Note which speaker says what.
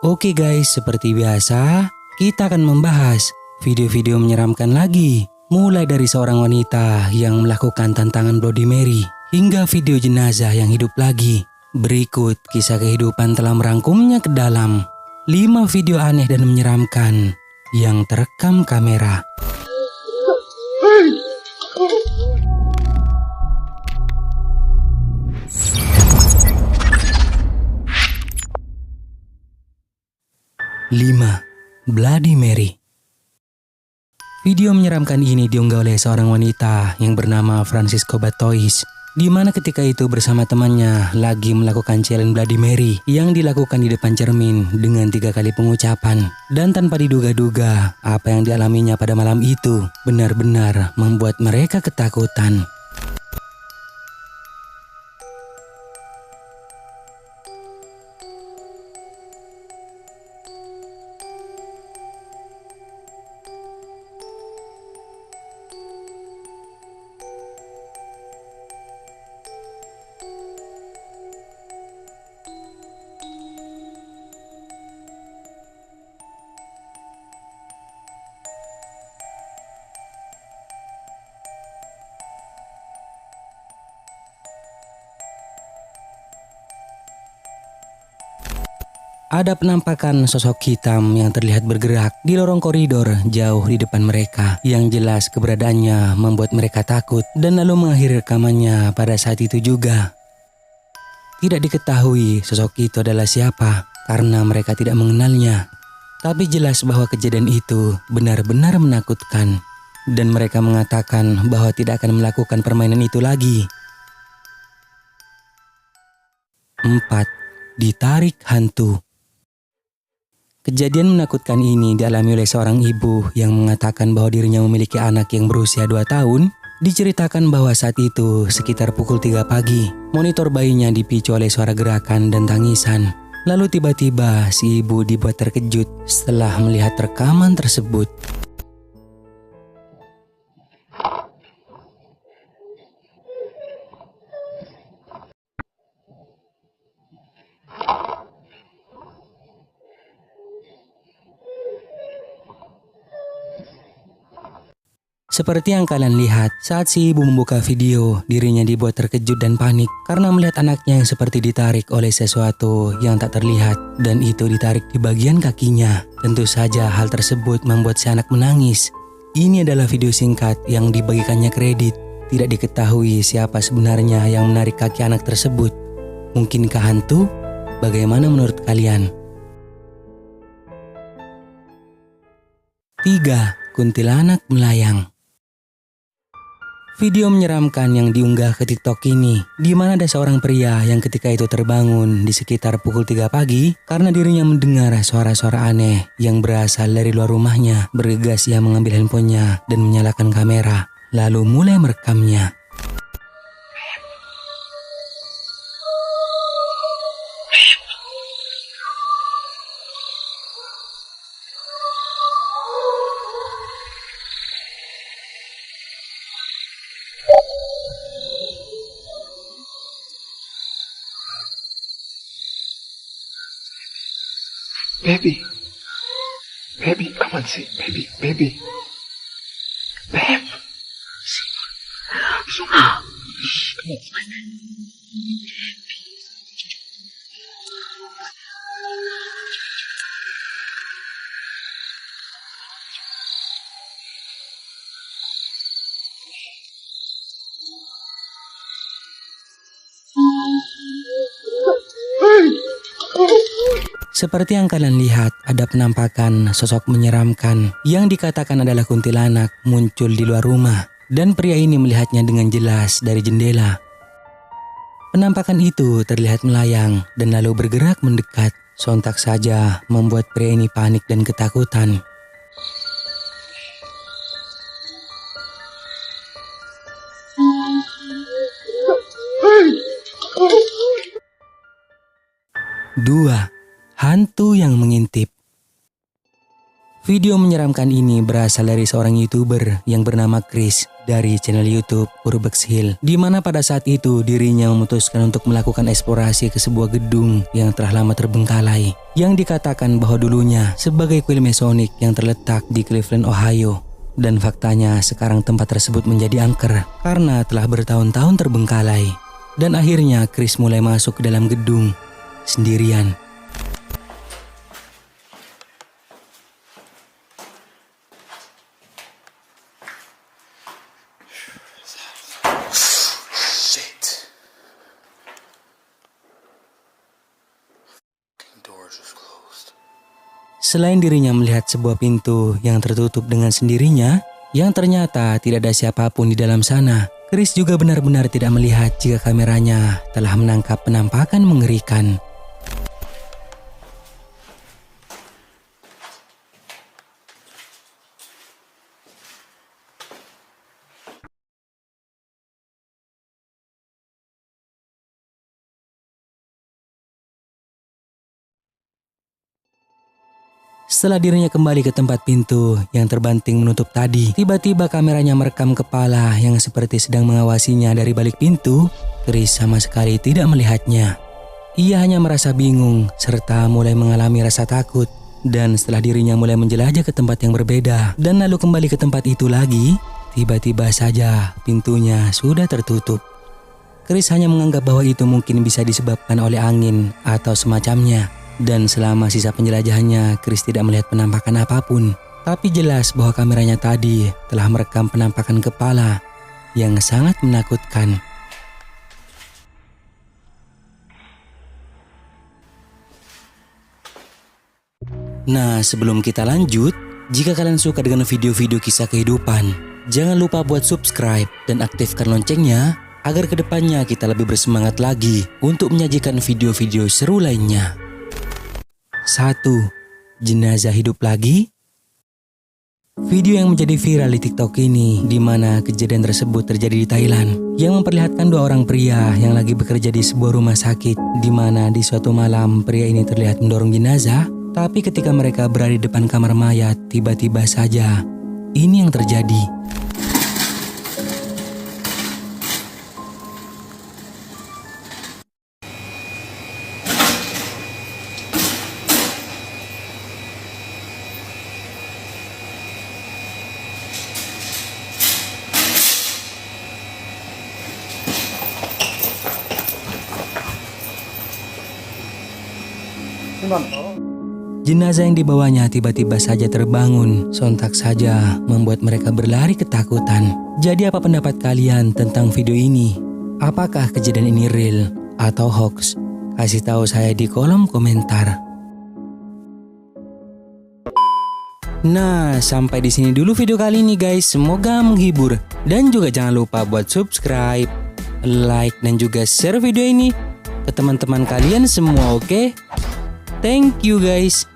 Speaker 1: Oke guys, seperti biasa, kita akan membahas video-video menyeramkan lagi. Mulai dari seorang wanita yang melakukan tantangan Bloody Mary, hingga video jenazah yang hidup lagi. Berikut kisah kehidupan telah merangkumnya ke dalam 5 video aneh dan menyeramkan yang terekam kamera. Lima, Bloody Mary. Video menyeramkan ini diunggah oleh seorang wanita yang bernama Francisco Batois, di mana ketika itu bersama temannya lagi melakukan challenge Bloody Mary yang dilakukan di depan cermin dengan 3 kali pengucapan. Dan tanpa diduga-duga, apa yang dialaminya pada malam itu benar-benar membuat mereka ketakutan. Ada penampakan sosok hitam yang terlihat bergerak di lorong koridor jauh di depan mereka, yang jelas keberadaannya membuat mereka takut dan lalu mengakhiri rekamannya pada saat itu juga. Tidak diketahui sosok itu adalah siapa karena mereka tidak mengenalnya. Tapi jelas bahwa kejadian itu benar-benar menakutkan dan mereka mengatakan bahwa tidak akan melakukan permainan itu lagi. 4. Ditarik hantu. Kejadian menakutkan ini dialami oleh seorang ibu yang mengatakan bahwa dirinya memiliki anak yang berusia 2 tahun. Diceritakan bahwa saat itu sekitar pukul 3 pagi, monitor bayinya dipicu oleh suara gerakan dan tangisan. Lalu tiba-tiba si ibu dibuat terkejut setelah melihat rekaman tersebut. Seperti yang kalian lihat, saat si ibu membuka video, dirinya dibuat terkejut dan panik karena melihat anaknya yang seperti ditarik oleh sesuatu yang tak terlihat, dan itu ditarik di bagian kakinya. Tentu saja hal tersebut membuat si anak menangis. Ini adalah video singkat yang dibagikannya kredit. Tidak diketahui siapa sebenarnya yang menarik kaki anak tersebut. Mungkinkah hantu? Bagaimana menurut kalian? 3. Kuntilanak melayang. Video menyeramkan yang diunggah ke TikTok ini, di mana ada seorang pria yang ketika itu terbangun di sekitar pukul 3 pagi karena dirinya mendengar suara-suara aneh yang berasal dari luar rumahnya. Bergegas ia mengambil handphonenya dan menyalakan kamera, lalu mulai merekamnya.
Speaker 2: Baby, baby, come on, see, baby, baby, babe. It's okay. Shh, come on.
Speaker 1: Seperti yang kalian lihat, ada penampakan sosok menyeramkan yang dikatakan adalah kuntilanak muncul di luar rumah, dan pria ini melihatnya dengan jelas dari jendela. Penampakan itu terlihat melayang dan lalu bergerak mendekat. Sontak saja membuat pria ini panik dan ketakutan. Dua, hantu yang mengintip. Video menyeramkan ini berasal dari seorang YouTuber yang bernama Chris dari channel YouTube Urbex Hill, di mana pada saat itu dirinya memutuskan untuk melakukan eksplorasi ke sebuah gedung yang telah lama terbengkalai, yang dikatakan bahwa dulunya sebagai kuil Masonic yang terletak di Cleveland, Ohio. Dan faktanya sekarang tempat tersebut menjadi angker karena telah bertahun-tahun terbengkalai. Dan akhirnya Chris mulai masuk ke dalam gedung sendirian.
Speaker 2: Shit. Door just closed.
Speaker 1: Selain dirinya melihat sebuah pintu yang tertutup dengan sendirinya, yang ternyata tidak ada siapapun di dalam sana, Chris juga benar-benar tidak melihat jika kameranya telah menangkap penampakan mengerikan. Setelah dirinya kembali ke tempat pintu yang terbanting menutup tadi, tiba-tiba kameranya merekam kepala yang seperti sedang mengawasinya dari balik pintu. Chris sama sekali tidak melihatnya. Ia hanya merasa bingung serta mulai mengalami rasa takut. Dan setelah dirinya mulai menjelajah ke tempat yang berbeda dan lalu kembali ke tempat itu lagi, tiba-tiba saja pintunya sudah tertutup. Chris hanya menganggap bahwa itu mungkin bisa disebabkan oleh angin atau semacamnya. Dan selama sisa penjelajahannya, Chris tidak melihat penampakan apapun. Tapi jelas bahwa kameranya tadi telah merekam penampakan kepala yang sangat menakutkan. Nah, sebelum kita lanjut, jika kalian suka dengan video-video kisah kehidupan, jangan lupa buat subscribe dan aktifkan loncengnya agar kedepannya kita lebih bersemangat lagi untuk menyajikan video-video seru lainnya. 1. Jenazah hidup lagi. Video yang menjadi viral di TikTok ini, di mana kejadian tersebut terjadi di Thailand, yang memperlihatkan dua orang pria yang lagi bekerja di sebuah rumah sakit, di mana di suatu malam pria ini terlihat mendorong jenazah, tapi ketika mereka berada di depan kamar mayat, tiba-tiba saja ini yang terjadi. Jenazah yang dibawanya tiba-tiba saja terbangun, sontak saja membuat mereka berlari ketakutan. Jadi apa pendapat kalian tentang video ini? Apakah kejadian ini real atau hoax? Kasih tahu saya di kolom komentar. Nah, sampai di sini dulu video kali ini guys. Semoga menghibur dan juga jangan lupa buat subscribe, like dan juga share video ini ke teman-teman kalian semua, oke? Thank you guys.